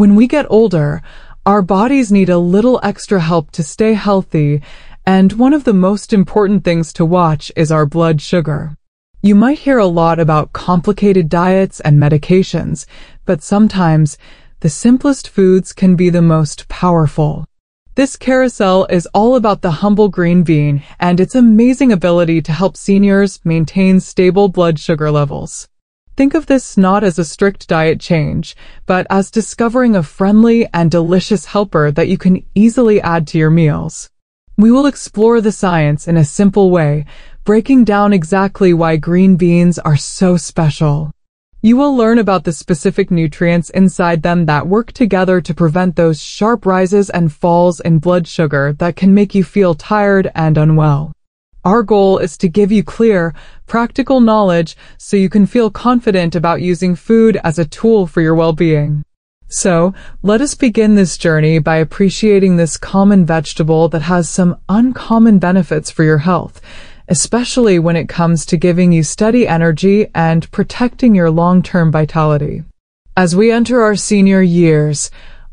When we get older, our bodies need a little extra help to stay healthy, and one of the most important things to watch is our blood sugar. You might hear a lot about complicated diets and medications, but sometimes the simplest foods can be the most powerful. This carousel is all about the humble green bean and its amazing ability to help seniors maintain stable blood sugar levels. Think of this not as a strict diet change, but as discovering a friendly and delicious helper that you can easily add to your meals. We will explore the science in a simple way, breaking down exactly why green beans are so special. You will learn about the specific nutrients inside them that work together to prevent those sharp rises and falls in blood sugar that can make you feel tired and unwell. Our goal is to give you clear, practical knowledge so you can feel confident about using food as a tool for your well-being. So, let us begin this journey by appreciating this common vegetable that has some uncommon benefits for your health, especially when it comes to giving you steady energy and protecting your long-term vitality. As we enter our senior years,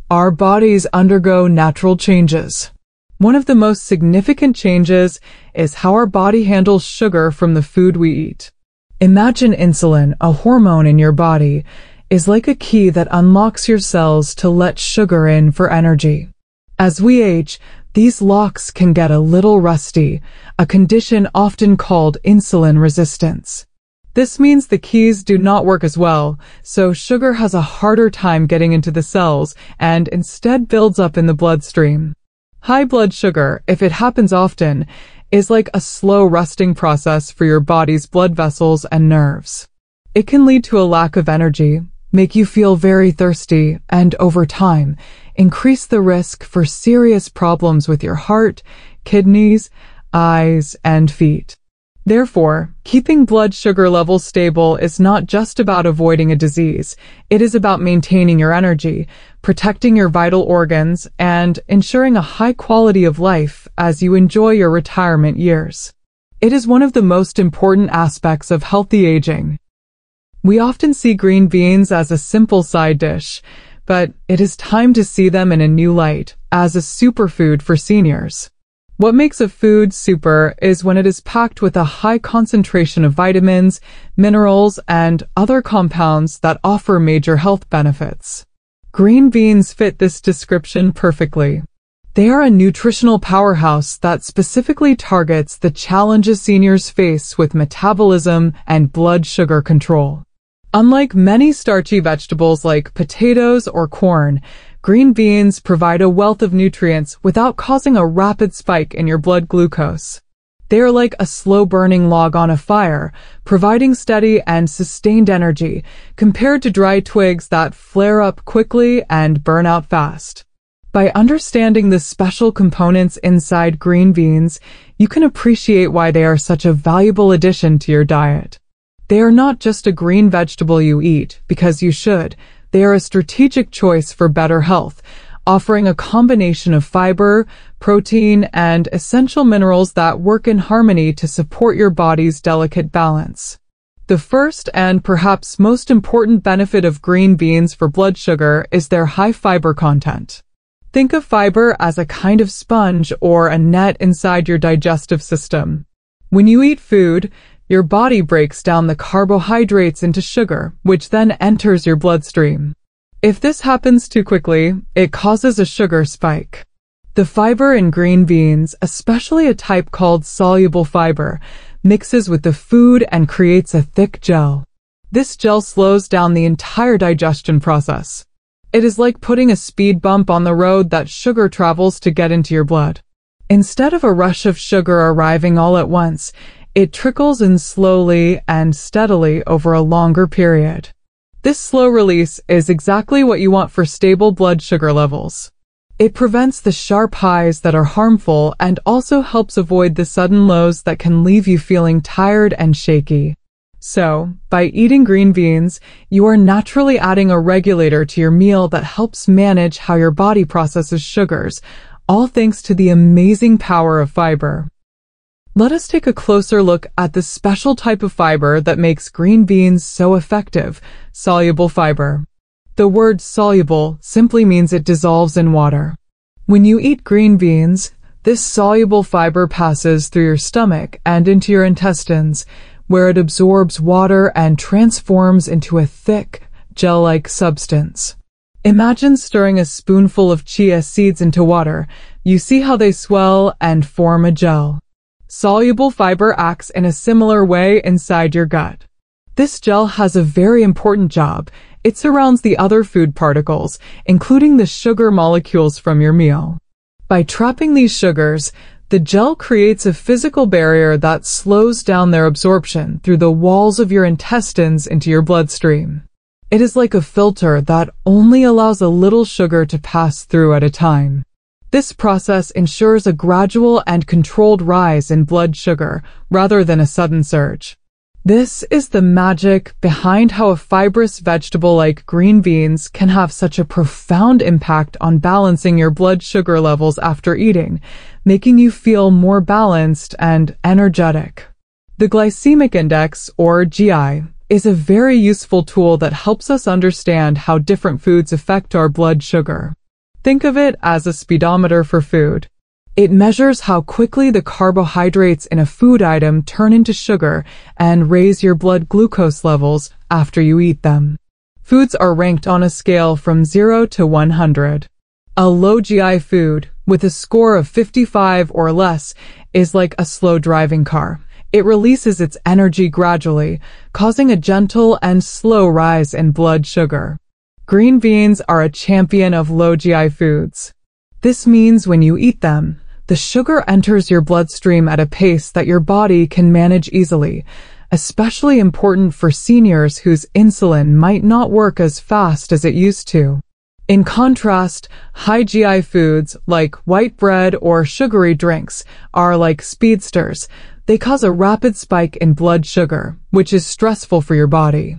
our bodies undergo natural changes. One of the most significant changes is how our body handles sugar from the food we eat. Imagine insulin, a hormone in your body, is like a key that unlocks your cells to let sugar in for energy. As we age, these locks can get a little rusty, a condition often called insulin resistance. This means the keys do not work as well, so sugar has a harder time getting into the cells and instead builds up in the bloodstream. High blood sugar, if it happens often, is like a slow rusting process for your body's blood vessels and nerves. It can lead to a lack of energy, make you feel very thirsty, and over time, increase the risk for serious problems with your heart, kidneys, eyes, and feet. Therefore, keeping blood sugar levels stable is not just about avoiding a disease. It is about maintaining your energy, protecting your vital organs, and ensuring a high quality of life as you enjoy your retirement years. It is one of the most important aspects of healthy aging. We often see green beans as a simple side dish, but it is time to see them in a new light, as a superfood for seniors. What makes a food super is when it is packed with a high concentration of vitamins, minerals, and other compounds that offer major health benefits. Green beans fit this description perfectly. They are a nutritional powerhouse that specifically targets the challenges seniors face with metabolism and blood sugar control. Unlike many starchy vegetables like potatoes or corn, green beans provide a wealth of nutrients without causing a rapid spike in your blood glucose. They are like a slow-burning log on a fire, providing steady and sustained energy compared to dry twigs that flare up quickly and burn out fast. By understanding the special components inside green beans, you can appreciate why they are such a valuable addition to your diet. They are not just a green vegetable you eat because you should. They are a strategic choice for better health, offering a combination of fiber, protein, and essential minerals that work in harmony to support your body's delicate balance. The first and perhaps most important benefit of green beans for blood sugar is their high fiber content. Think of fiber as a kind of sponge or a net inside your digestive system. When you eat food, your body breaks down the carbohydrates into sugar, which then enters your bloodstream. If this happens too quickly, it causes a sugar spike. The fiber in green beans, especially a type called soluble fiber, mixes with the food and creates a thick gel. This gel slows down the entire digestion process. It is like putting a speed bump on the road that sugar travels to get into your blood. Instead of a rush of sugar arriving all at once, it trickles in slowly and steadily over a longer period. This slow release is exactly what you want for stable blood sugar levels. It prevents the sharp highs that are harmful and also helps avoid the sudden lows that can leave you feeling tired and shaky. So, by eating green beans, you are naturally adding a regulator to your meal that helps manage how your body processes sugars, all thanks to the amazing power of fiber. Let us take a closer look at the special type of fiber that makes green beans so effective, soluble fiber. The word soluble simply means it dissolves in water. When you eat green beans, this soluble fiber passes through your stomach and into your intestines, where it absorbs water and transforms into a thick, gel-like substance. Imagine stirring a spoonful of chia seeds into water. You see how they swell and form a gel. Soluble fiber acts in a similar way inside your gut. This gel has a very important job. It surrounds the other food particles, including the sugar molecules from your meal. By trapping these sugars, the gel creates a physical barrier that slows down their absorption through the walls of your intestines into your bloodstream. It is like a filter that only allows a little sugar to pass through at a time. This process ensures a gradual and controlled rise in blood sugar rather than a sudden surge. This is the magic behind how a fibrous vegetable like green beans can have such a profound impact on balancing your blood sugar levels after eating, making you feel more balanced and energetic. The glycemic index, or GI, is a very useful tool that helps us understand how different foods affect our blood sugar. Think of it as a speedometer for food. It measures how quickly the carbohydrates in a food item turn into sugar and raise your blood glucose levels after you eat them. Foods are ranked on a scale from 0 to 100. A low GI food, with a score of 55 or less, is like a slow driving car. It releases its energy gradually, causing a gentle and slow rise in blood sugar. Green beans are a champion of low GI foods. This means when you eat them, the sugar enters your bloodstream at a pace that your body can manage easily, especially important for seniors whose insulin might not work as fast as it used to. In contrast, high GI foods like white bread or sugary drinks are like speedsters. They cause a rapid spike in blood sugar, which is stressful for your body.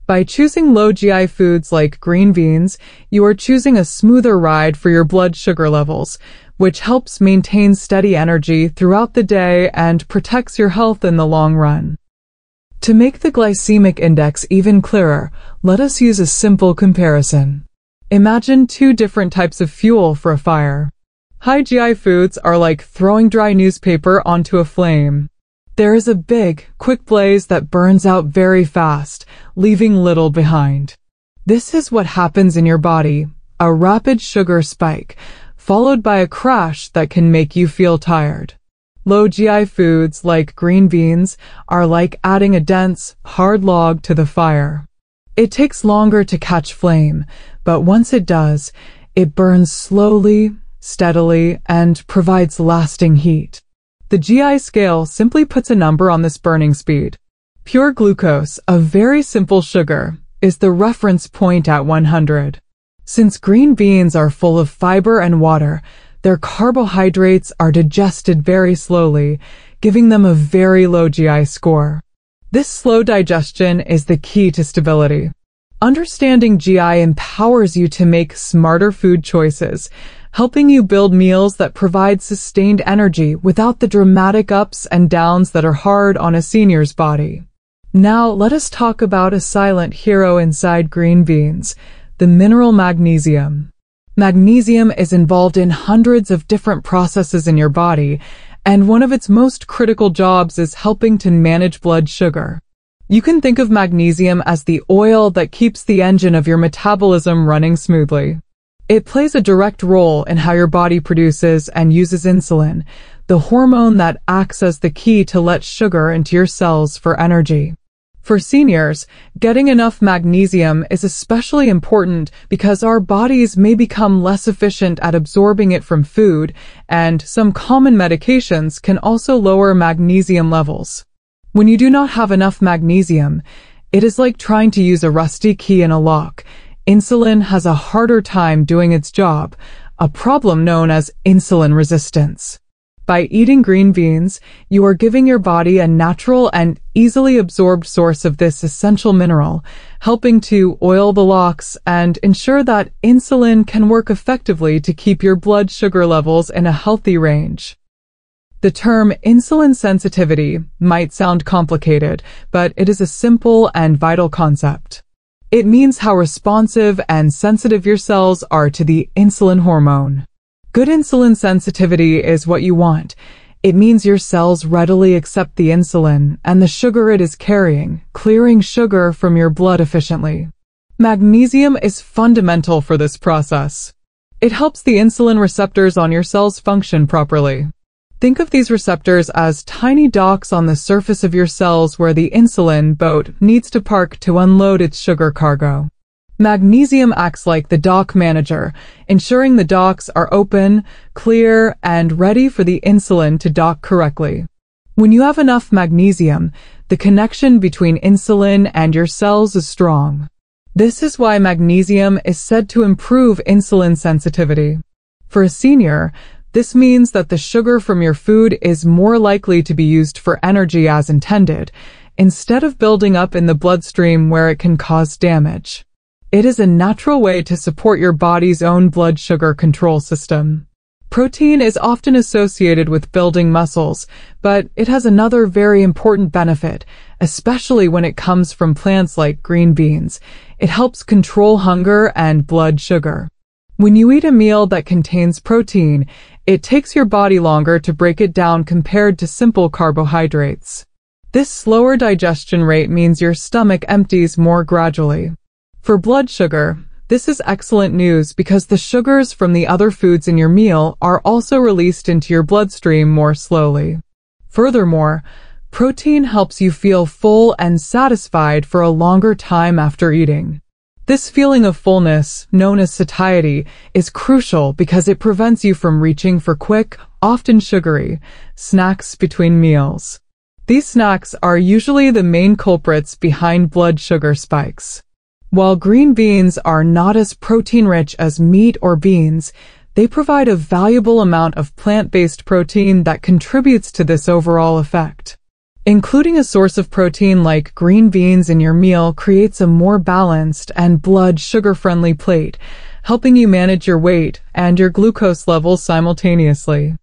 By choosing low GI foods like green beans, you are choosing a smoother ride for your blood sugar levels, which helps maintain steady energy throughout the day and protects your health in the long run. To make the glycemic index even clearer, let us use a simple comparison. Imagine two different types of fuel for a fire. High GI foods are like throwing dry newspaper onto a flame. There is a big, quick blaze that burns out very fast, leaving little behind. This is what happens in your body, a rapid sugar spike, followed by a crash that can make you feel tired. Low GI foods like green beans are like adding a dense, hard log to the fire. It takes longer to catch flame, but once it does, it burns slowly, steadily, and provides lasting heat. The GI scale simply puts a number on this burning speed. Pure glucose, a very simple sugar, is the reference point at 100. Since green beans are full of fiber and water, their carbohydrates are digested very slowly, giving them a very low GI score. This slow digestion is the key to stability. Understanding GI empowers you to make smarter food choices, helping you build meals that provide sustained energy without the dramatic ups and downs that are hard on a senior's body. Now, let us talk about a silent hero inside green beans, the mineral magnesium. Magnesium is involved in hundreds of different processes in your body, and one of its most critical jobs is helping to manage blood sugar. You can think of magnesium as the oil that keeps the engine of your metabolism running smoothly. It plays a direct role in how your body produces and uses insulin, the hormone that acts as the key to let sugar into your cells for energy. For seniors, getting enough magnesium is especially important because our bodies may become less efficient at absorbing it from food, and some common medications can also lower magnesium levels. When you do not have enough magnesium, it is like trying to use a rusty key in a lock. Insulin has a harder time doing its job, a problem known as insulin resistance. By eating green beans, you are giving your body a natural and easily absorbed source of this essential mineral, helping to oil the locks and ensure that insulin can work effectively to keep your blood sugar levels in a healthy range. The term insulin sensitivity might sound complicated, but it is a simple and vital concept. It means how responsive and sensitive your cells are to the insulin hormone. Good insulin sensitivity is what you want. It means your cells readily accept the insulin and the sugar it is carrying, clearing sugar from your blood efficiently. Magnesium is fundamental for this process. It helps the insulin receptors on your cells function properly. Think of these receptors as tiny docks on the surface of your cells where the insulin boat needs to park to unload its sugar cargo. Magnesium acts like the dock manager, ensuring the docks are open, clear, and ready for the insulin to dock correctly. When you have enough magnesium, the connection between insulin and your cells is strong. This is why magnesium is said to improve insulin sensitivity. For a senior, this means that the sugar from your food is more likely to be used for energy as intended, instead of building up in the bloodstream where it can cause damage. It is a natural way to support your body's own blood sugar control system. Protein is often associated with building muscles, but it has another very important benefit, especially when it comes from plants like green beans. It helps control hunger and blood sugar. When you eat a meal that contains protein, it takes your body longer to break it down compared to simple carbohydrates. This slower digestion rate means your stomach empties more gradually. For blood sugar, this is excellent news because the sugars from the other foods in your meal are also released into your bloodstream more slowly. Furthermore, protein helps you feel full and satisfied for a longer time after eating. This feeling of fullness, known as satiety, is crucial because it prevents you from reaching for quick, often sugary, snacks between meals. These snacks are usually the main culprits behind blood sugar spikes. While green beans are not as protein-rich as meat or beans, they provide a valuable amount of plant-based protein that contributes to this overall effect. Including a source of protein like green beans in your meal creates a more balanced and blood sugar-friendly plate, helping you manage your weight and your glucose levels simultaneously.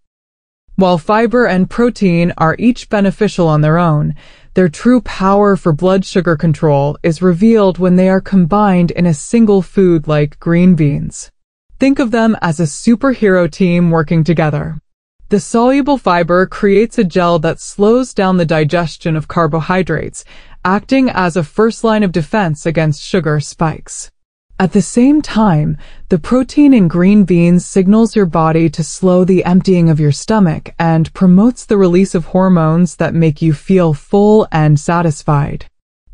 While fiber and protein are each beneficial on their own, their true power for blood sugar control is revealed when they are combined in a single food like green beans. Think of them as a superhero team working together. The soluble fiber creates a gel that slows down the digestion of carbohydrates, acting as a first line of defense against sugar spikes. At the same time, the protein in green beans signals your body to slow the emptying of your stomach and promotes the release of hormones that make you feel full and satisfied.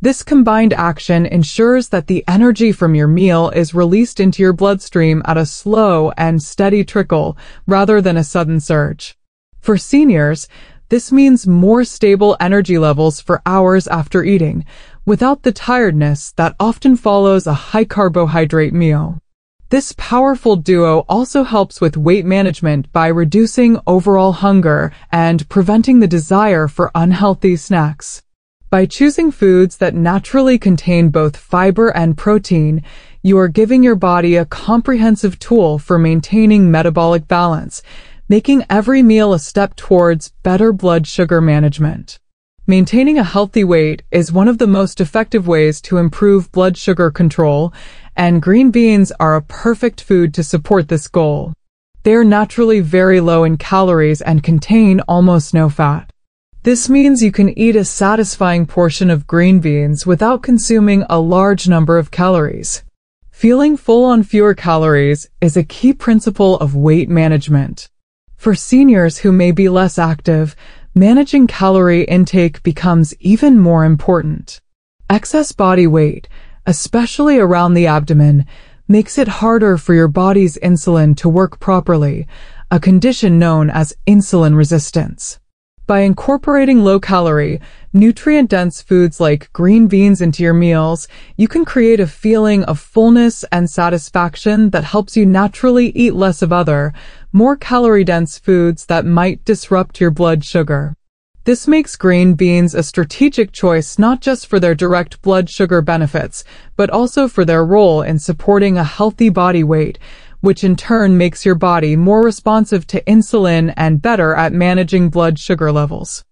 This combined action ensures that the energy from your meal is released into your bloodstream at a slow and steady trickle rather than a sudden surge. For seniors, this means more stable energy levels for hours after eating, without the tiredness that often follows a high-carbohydrate meal. This powerful duo also helps with weight management by reducing overall hunger and preventing the desire for unhealthy snacks. By choosing foods that naturally contain both fiber and protein, you are giving your body a comprehensive tool for maintaining metabolic balance, making every meal a step towards better blood sugar management. Maintaining a healthy weight is one of the most effective ways to improve blood sugar control, and green beans are a perfect food to support this goal. They are naturally very low in calories and contain almost no fat. This means you can eat a satisfying portion of green beans without consuming a large number of calories. Feeling full on fewer calories is a key principle of weight management. For seniors who may be less active, managing calorie intake becomes even more important. Excess body weight, especially around the abdomen, makes it harder for your body's insulin to work properly, a condition known as insulin resistance. By incorporating low-calorie, nutrient-dense foods like green beans into your meals, you can create a feeling of fullness and satisfaction that helps you naturally eat less of other, more calorie-dense foods that might disrupt your blood sugar. This makes green beans a strategic choice not just for their direct blood sugar benefits, but also for their role in supporting a healthy body weight, which in turn makes your body more responsive to insulin and better at managing blood sugar levels.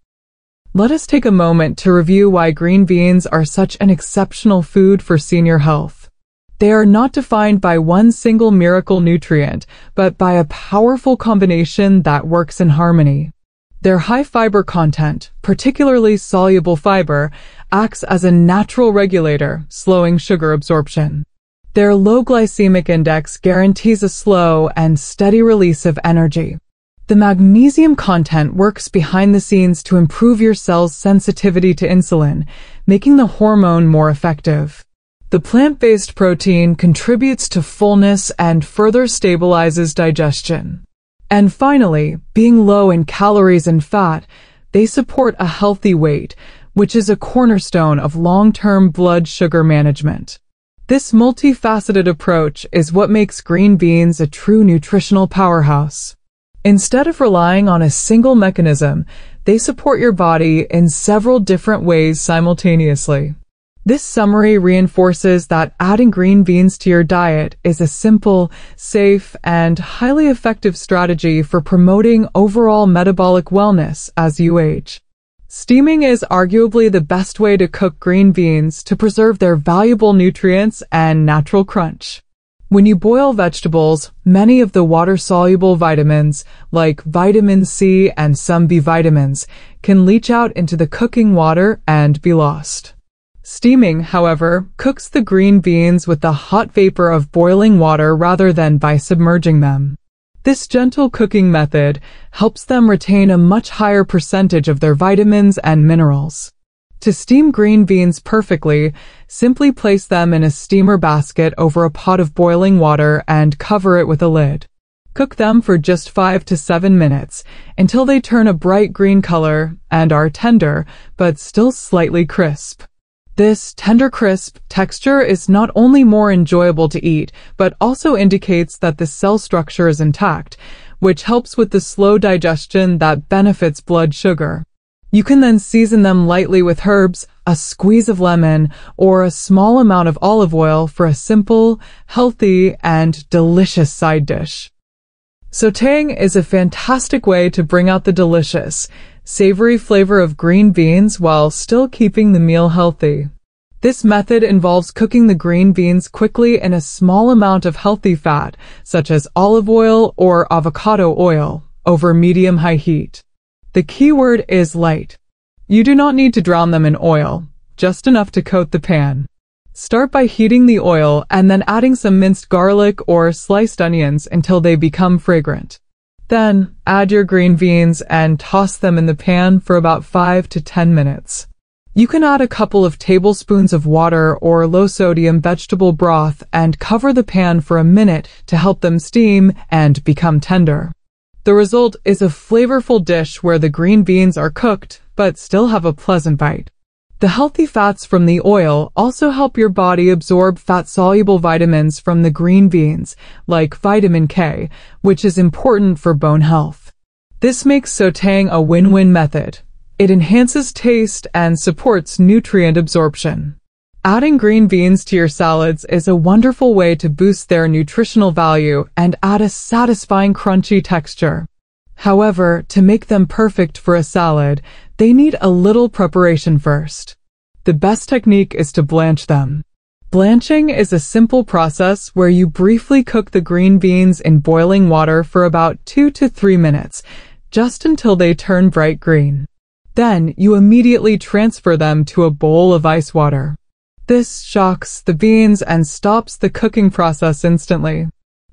Let us take a moment to review why green beans are such an exceptional food for senior health. They are not defined by one single miracle nutrient, but by a powerful combination that works in harmony. Their high fiber content, particularly soluble fiber, acts as a natural regulator, slowing sugar absorption. Their low glycemic index guarantees a slow and steady release of energy. The magnesium content works behind the scenes to improve your cell's sensitivity to insulin, making the hormone more effective. The plant-based protein contributes to fullness and further stabilizes digestion. And finally, being low in calories and fat, they support a healthy weight, which is a cornerstone of long-term blood sugar management. This multifaceted approach is what makes green beans a true nutritional powerhouse. Instead of relying on a single mechanism, they support your body in several different ways simultaneously. This summary reinforces that adding green beans to your diet is a simple, safe, and highly effective strategy for promoting overall metabolic wellness as you age. Steaming is arguably the best way to cook green beans to preserve their valuable nutrients and natural crunch. When you boil vegetables, many of the water-soluble vitamins, like vitamin C and some B vitamins, can leach out into the cooking water and be lost. Steaming, however, cooks the green beans with the hot vapor of boiling water rather than by submerging them. This gentle cooking method helps them retain a much higher percentage of their vitamins and minerals. To steam green beans perfectly, simply place them in a steamer basket over a pot of boiling water and cover it with a lid. Cook them for just 5 to 7 minutes until they turn a bright green color and are tender, but still slightly crisp. This tender crisp texture is not only more enjoyable to eat, but also indicates that the cell structure is intact, which helps with the slow digestion that benefits blood sugar. You can then season them lightly with herbs, a squeeze of lemon, or a small amount of olive oil for a simple, healthy, and delicious side dish. Sautéing is a fantastic way to bring out the delicious, savory flavor of green beans while still keeping the meal healthy. This method involves cooking the green beans quickly in a small amount of healthy fat, such as olive oil or avocado oil, over medium-high heat. The key word is light. You do not need to drown them in oil, just enough to coat the pan. Start by heating the oil and then adding some minced garlic or sliced onions until they become fragrant. Then, add your green beans and toss them in the pan for about 5 to 10 minutes. You can add a couple of tablespoons of water or low-sodium vegetable broth and cover the pan for a minute to help them steam and become tender. The result is a flavorful dish where the green beans are cooked but still have a pleasant bite. The healthy fats from the oil also help your body absorb fat-soluble vitamins from the green beans, like vitamin K, which is important for bone health. This makes sautéing a win-win method. It enhances taste and supports nutrient absorption. Adding green beans to your salads is a wonderful way to boost their nutritional value and add a satisfying crunchy texture. However, to make them perfect for a salad, they need a little preparation first. The best technique is to blanch them. Blanching is a simple process where you briefly cook the green beans in boiling water for about 2 to 3 minutes, just until they turn bright green. Then, you immediately transfer them to a bowl of ice water. This shocks the beans and stops the cooking process instantly.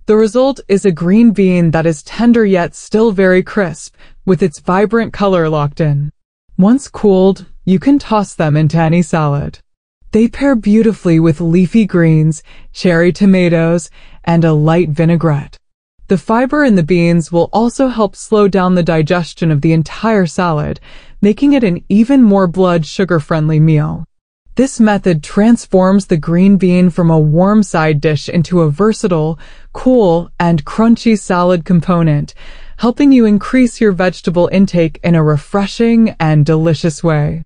The result is a green bean that is tender yet still very crisp, with its vibrant color locked in. Once cooled, you can toss them into any salad. They pair beautifully with leafy greens, cherry tomatoes, and a light vinaigrette. The fiber in the beans will also help slow down the digestion of the entire salad, making it an even more blood sugar-friendly meal. This method transforms the green bean from a warm side dish into a versatile, cool, and crunchy salad component, helping you increase your vegetable intake in a refreshing and delicious way.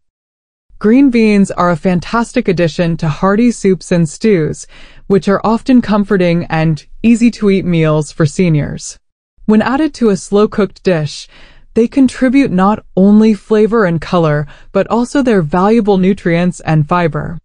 Green beans are a fantastic addition to hearty soups and stews, which are often comforting and easy-to-eat meals for seniors. When added to a slow-cooked dish, They contribute not only flavor and color, but also their valuable nutrients and fiber.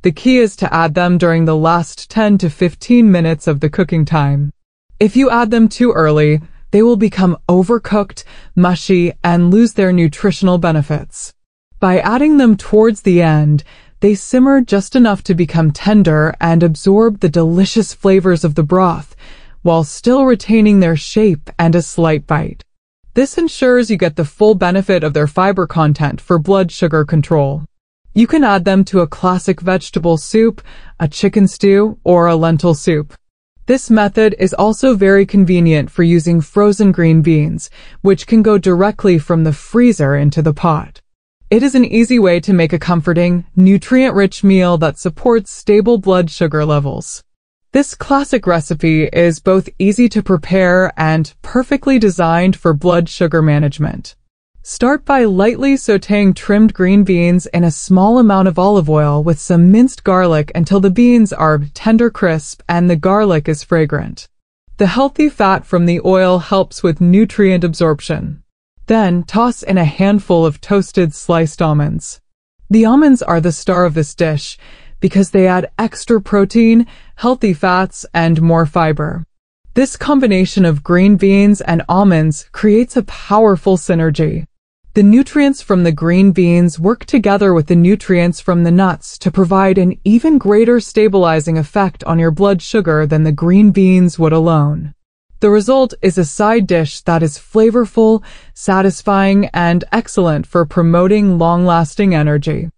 The key is to add them during the last 10 to 15 minutes of the cooking time. If you add them too early, they will become overcooked, mushy, and lose their nutritional benefits. By adding them towards the end, they simmer just enough to become tender and absorb the delicious flavors of the broth, while still retaining their shape and a slight bite. This ensures you get the full benefit of their fiber content for blood sugar control. You can add them to a classic vegetable soup, a chicken stew, or a lentil soup. This method is also very convenient for using frozen green beans, which can go directly from the freezer into the pot. It is an easy way to make a comforting, nutrient-rich meal that supports stable blood sugar levels. This classic recipe is both easy to prepare and perfectly designed for blood sugar management. Start by lightly sautéing trimmed green beans in a small amount of olive oil with some minced garlic until the beans are tender crisp and the garlic is fragrant. The healthy fat from the oil helps with nutrient absorption. Then toss in a handful of toasted sliced almonds. The almonds are the star of this dish because they add extra protein, healthy fats, and more fiber. This combination of green beans and almonds creates a powerful synergy. The nutrients from the green beans work together with the nutrients from the nuts to provide an even greater stabilizing effect on your blood sugar than the green beans would alone. The result is a side dish that is flavorful, satisfying, and excellent for promoting long-lasting energy.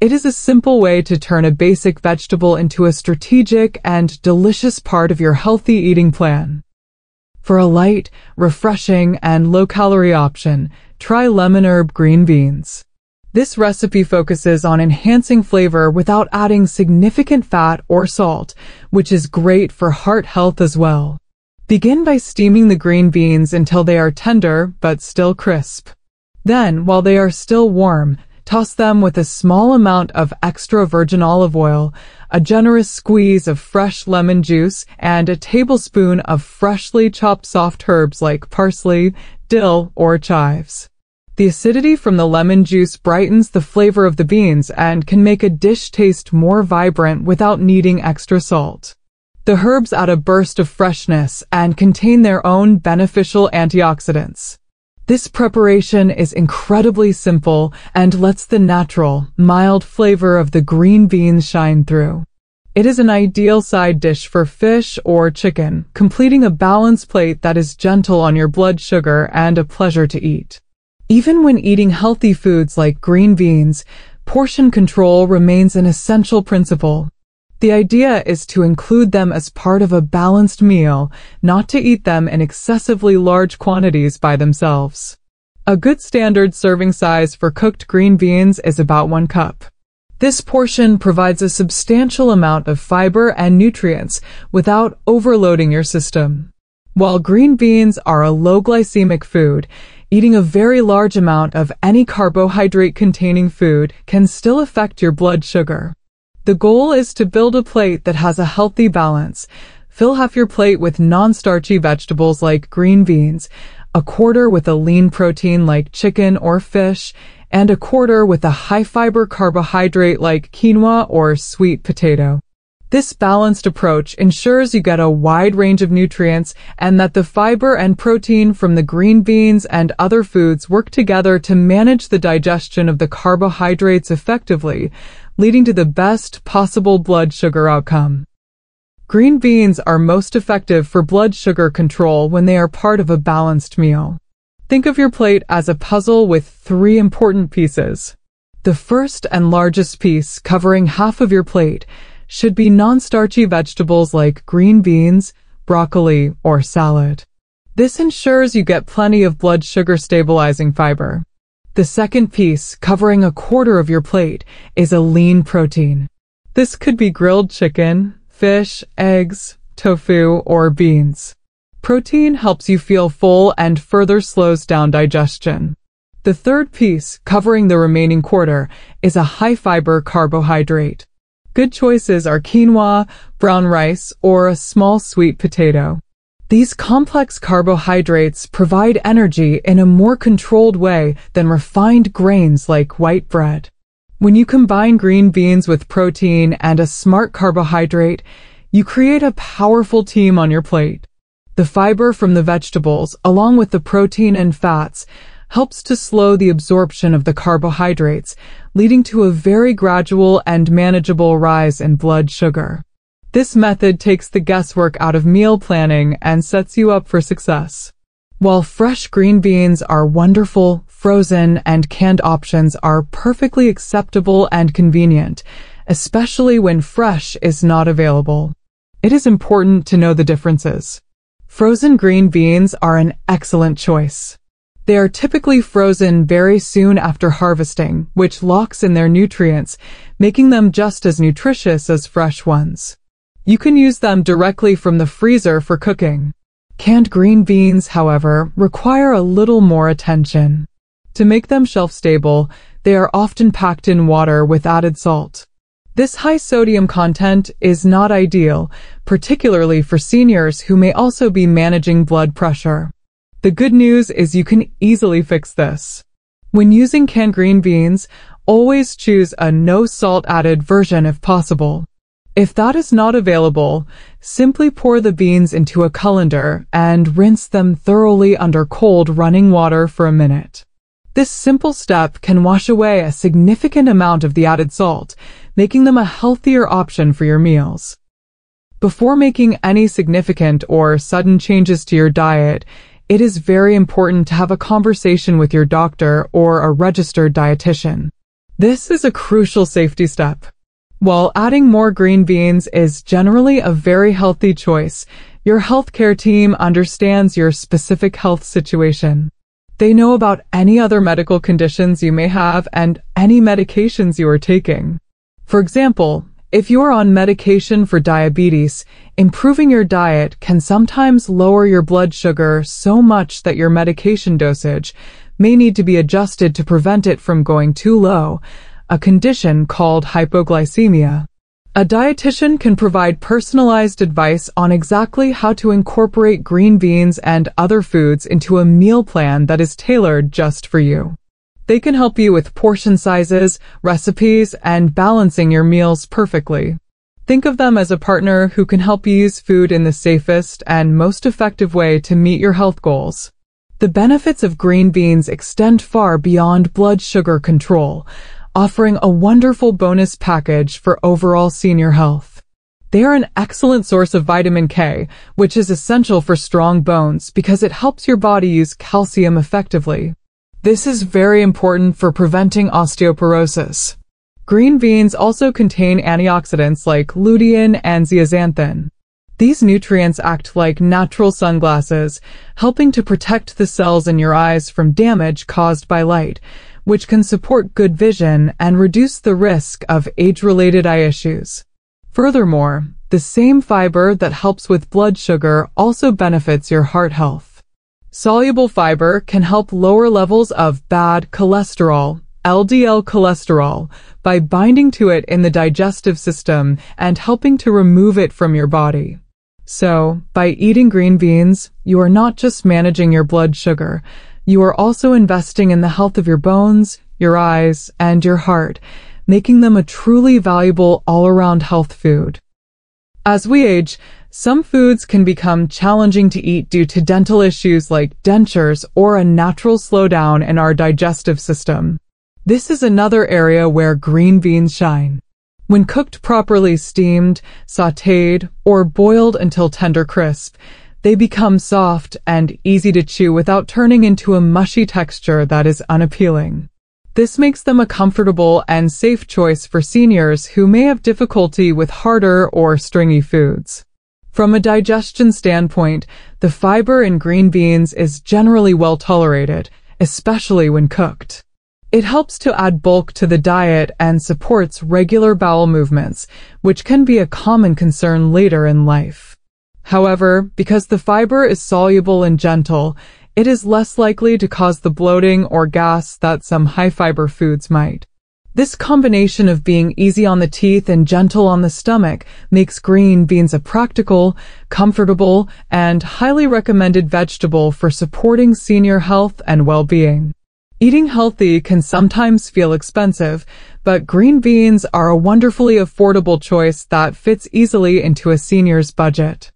It is a simple way to turn a basic vegetable into a strategic and delicious part of your healthy eating plan. For a light, refreshing, and low-calorie option, try lemon herb green beans. This recipe focuses on enhancing flavor without adding significant fat or salt, which is great for heart health as well. Begin by steaming the green beans until they are tender but still crisp. Then, while they are still warm, toss them with a small amount of extra virgin olive oil, a generous squeeze of fresh lemon juice, and a tablespoon of freshly chopped soft herbs like parsley, dill, or chives. The acidity from the lemon juice brightens the flavor of the beans and can make a dish taste more vibrant without needing extra salt. The herbs add a burst of freshness and contain their own beneficial antioxidants. This preparation is incredibly simple and lets the natural, mild flavor of the green beans shine through. It is an ideal side dish for fish or chicken, completing a balanced plate that is gentle on your blood sugar and a pleasure to eat. Even when eating healthy foods like green beans, portion control remains an essential principle. The idea is to include them as part of a balanced meal, not to eat them in excessively large quantities by themselves. A good standard serving size for cooked green beans is about 1 cup. This portion provides a substantial amount of fiber and nutrients without overloading your system. While green beans are a low glycemic food, eating a very large amount of any carbohydrate-containing food can still affect your blood sugar. The goal is to build a plate that has a healthy balance. Fill half your plate with non-starchy vegetables like green beans, a quarter with a lean protein like chicken or fish, and a quarter with a high-fiber carbohydrate like quinoa or sweet potato. This balanced approach ensures you get a wide range of nutrients and that the fiber and protein from the green beans and other foods work together to manage the digestion of the carbohydrates effectively, leading to the best possible blood sugar outcome. Green beans are most effective for blood sugar control when they are part of a balanced meal. Think of your plate as a puzzle with 3 important pieces. The first and largest piece, covering half of your plate, should be non-starchy vegetables like green beans, broccoli, or salad. This ensures you get plenty of blood sugar stabilizing fiber. The second piece, covering a quarter of your plate, is a lean protein. This could be grilled chicken, fish, eggs, tofu, or beans. Protein helps you feel full and further slows down digestion. The third piece, covering the remaining quarter, is a high-fiber carbohydrate. Good choices are quinoa, brown rice, or a small sweet potato. These complex carbohydrates provide energy in a more controlled way than refined grains like white bread. When you combine green beans with protein and a smart carbohydrate, you create a powerful team on your plate. The fiber from the vegetables, along with the protein and fats, helps to slow the absorption of the carbohydrates, leading to a very gradual and manageable rise in blood sugar. This method takes the guesswork out of meal planning and sets you up for success. While fresh green beans are wonderful, frozen and canned options are perfectly acceptable and convenient, especially when fresh is not available. It is important to know the differences. Frozen green beans are an excellent choice. They are typically frozen very soon after harvesting, which locks in their nutrients, making them just as nutritious as fresh ones. You can use them directly from the freezer for cooking. Canned green beans, however, require a little more attention. To make them shelf-stable, they are often packed in water with added salt. This high sodium content is not ideal, particularly for seniors who may also be managing blood pressure. The good news is you can easily fix this. When using canned green beans, always choose a no salt added version if possible. If that is not available, simply pour the beans into a colander and rinse them thoroughly under cold running water for a minute. This simple step can wash away a significant amount of the added salt, making them a healthier option for your meals. Before making any significant or sudden changes to your diet, it is very important to have a conversation with your doctor or a registered dietitian. This is a crucial safety step. While adding more green beans is generally a very healthy choice, your healthcare team understands your specific health situation. They know about any other medical conditions you may have and any medications you are taking. For example, if you are on medication for diabetes, improving your diet can sometimes lower your blood sugar so much that your medication dosage may need to be adjusted to prevent it from going too low, a condition called hypoglycemia. A dietitian can provide personalized advice on exactly how to incorporate green beans and other foods into a meal plan that is tailored just for you. They can help you with portion sizes, recipes, and balancing your meals perfectly. Think of them as a partner who can help you use food in the safest and most effective way to meet your health goals. The benefits of green beans extend far beyond blood sugar control, offering a wonderful bonus package for overall senior health. They are an excellent source of vitamin K, which is essential for strong bones because it helps your body use calcium effectively. This is very important for preventing osteoporosis. Green beans also contain antioxidants like lutein and zeaxanthin. These nutrients act like natural sunglasses, helping to protect the cells in your eyes from damage caused by light, which can support good vision and reduce the risk of age-related eye issues. Furthermore, the same fiber that helps with blood sugar also benefits your heart health. Soluble fiber can help lower levels of bad cholesterol, LDL cholesterol, by binding to it in the digestive system and helping to remove it from your body. So, by eating green beans, you are not just managing your blood sugar, you are also investing in the health of your bones, your eyes, and your heart, making them a truly valuable all-around health food. As we age, some foods can become challenging to eat due to dental issues like dentures or a natural slowdown in our digestive system. This is another area where green beans shine. When cooked properly, steamed, sautéed, or boiled until tender crisp, they become soft and easy to chew without turning into a mushy texture that is unappealing. This makes them a comfortable and safe choice for seniors who may have difficulty with harder or stringy foods. From a digestion standpoint, the fiber in green beans is generally well tolerated, especially when cooked. It helps to add bulk to the diet and supports regular bowel movements, which can be a common concern later in life. However, because the fiber is soluble and gentle, it is less likely to cause the bloating or gas that some high-fiber foods might. This combination of being easy on the teeth and gentle on the stomach makes green beans a practical, comfortable, and highly recommended vegetable for supporting senior health and well-being. Eating healthy can sometimes feel expensive, but green beans are a wonderfully affordable choice that fits easily into a senior's budget.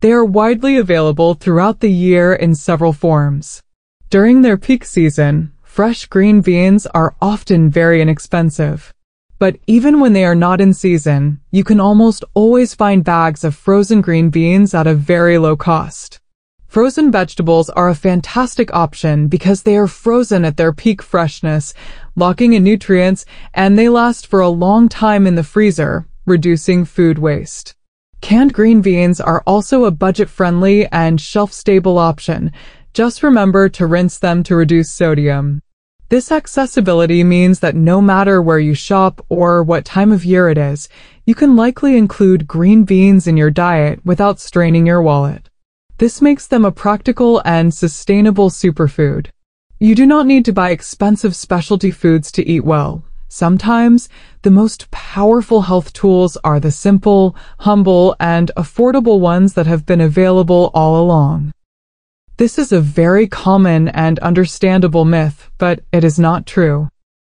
They are widely available throughout the year in several forms. During their peak season, fresh green beans are often very inexpensive. But even when they are not in season, you can almost always find bags of frozen green beans at a very low cost. Frozen vegetables are a fantastic option because they are frozen at their peak freshness, locking in nutrients, and they last for a long time in the freezer, reducing food waste. Canned green beans are also a budget-friendly and shelf-stable option. Just remember to rinse them to reduce sodium. This accessibility means that no matter where you shop or what time of year it is, you can likely include green beans in your diet without straining your wallet. This makes them a practical and sustainable superfood. You do not need to buy expensive specialty foods to eat well. Sometimes, the most powerful health tools are the simple, humble, and affordable ones that have been available all along. This is a very common and understandable myth, but it is not true.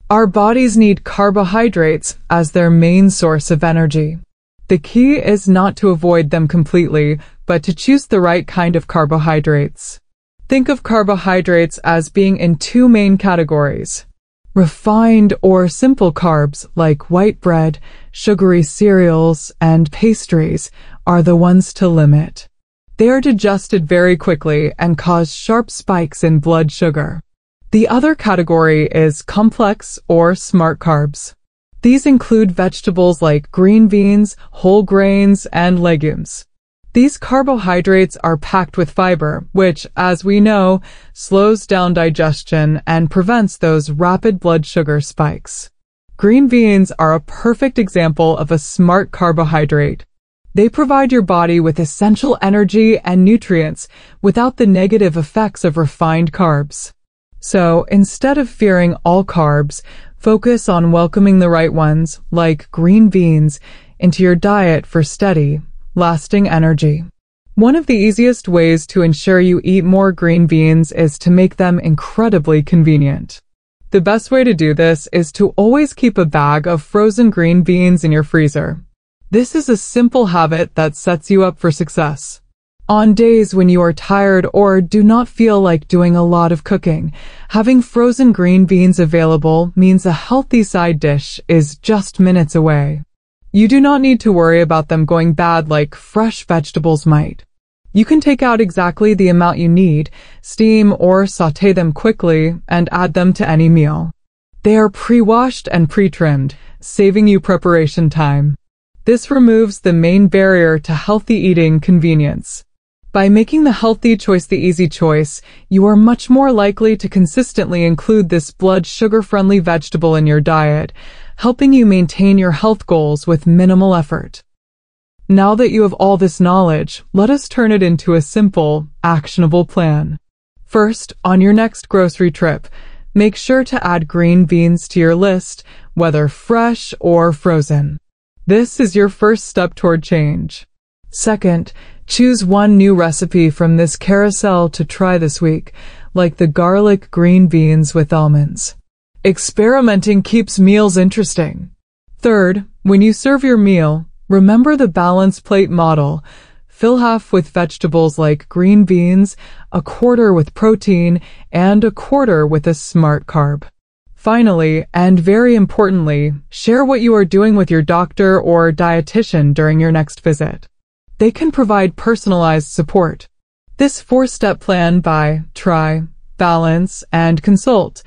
Our bodies need carbohydrates as their main source of energy. The key is not to avoid them completely, but to choose the right kind of carbohydrates. Think of carbohydrates as being in two main categories. Refined or simple carbs like white bread, sugary cereals, and pastries are the ones to limit. They are digested very quickly and cause sharp spikes in blood sugar. The other category is complex or smart carbs. These include vegetables like green beans, whole grains, and legumes. These carbohydrates are packed with fiber, which, as we know, slows down digestion and prevents those rapid blood sugar spikes. Green beans are a perfect example of a smart carbohydrate. They provide your body with essential energy and nutrients without the negative effects of refined carbs. So, instead of fearing all carbs, focus on welcoming the right ones, like green beans, into your diet for steady, lasting energy. One of the easiest ways to ensure you eat more green beans is to make them incredibly convenient. The best way to do this is to always keep a bag of frozen green beans in your freezer. This is a simple habit that sets you up for success. On days when you are tired or do not feel like doing a lot of cooking, having frozen green beans available means a healthy side dish is just minutes away. You do not need to worry about them going bad like fresh vegetables might. You can take out exactly the amount you need, steam or sauté them quickly, and add them to any meal. They are pre-washed and pre-trimmed, saving you preparation time. This removes the main barrier to healthy eating: convenience. By making the healthy choice the easy choice, you are much more likely to consistently include this blood sugar-friendly vegetable in your diet, helping you maintain your health goals with minimal effort. Now that you have all this knowledge, let us turn it into a simple, actionable plan. First, on your next grocery trip, make sure to add green beans to your list, whether fresh or frozen. This is your first step toward change. Second, choose one new recipe from this carousel to try this week, like the garlic green beans with almonds. Experimenting keeps meals interesting. Third, when you serve your meal, remember the balance plate model. Fill half with vegetables like green beans, a quarter with protein, and a quarter with a smart carb. Finally, and very importantly, share what you are doing with your doctor or dietitian during your next visit. They can provide personalized support. This 4-step plan by try, balance, and consult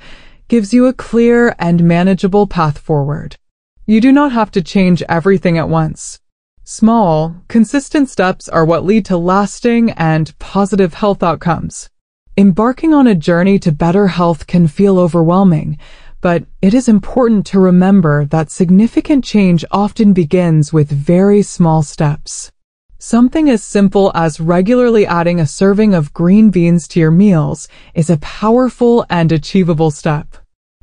gives you a clear and manageable path forward. You do not have to change everything at once. Small, consistent steps are what lead to lasting and positive health outcomes. Embarking on a journey to better health can feel overwhelming, but it is important to remember that significant change often begins with very small steps. Something as simple as regularly adding a serving of green beans to your meals is a powerful and achievable step.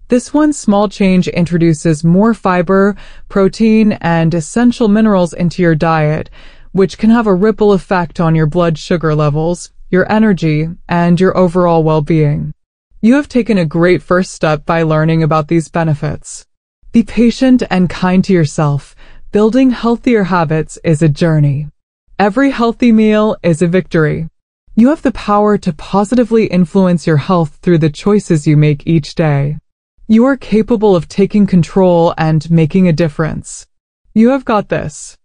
This one small change introduces more fiber, protein, and essential minerals into your diet, which can have a ripple effect on your blood sugar levels, your energy, and your overall well-being. You have taken a great first step by learning about these benefits. Be patient and kind to yourself. Building healthier habits is a journey. Every healthy meal is a victory. You have the power to positively influence your health through the choices you make each day. You are capable of taking control and making a difference. You have got this.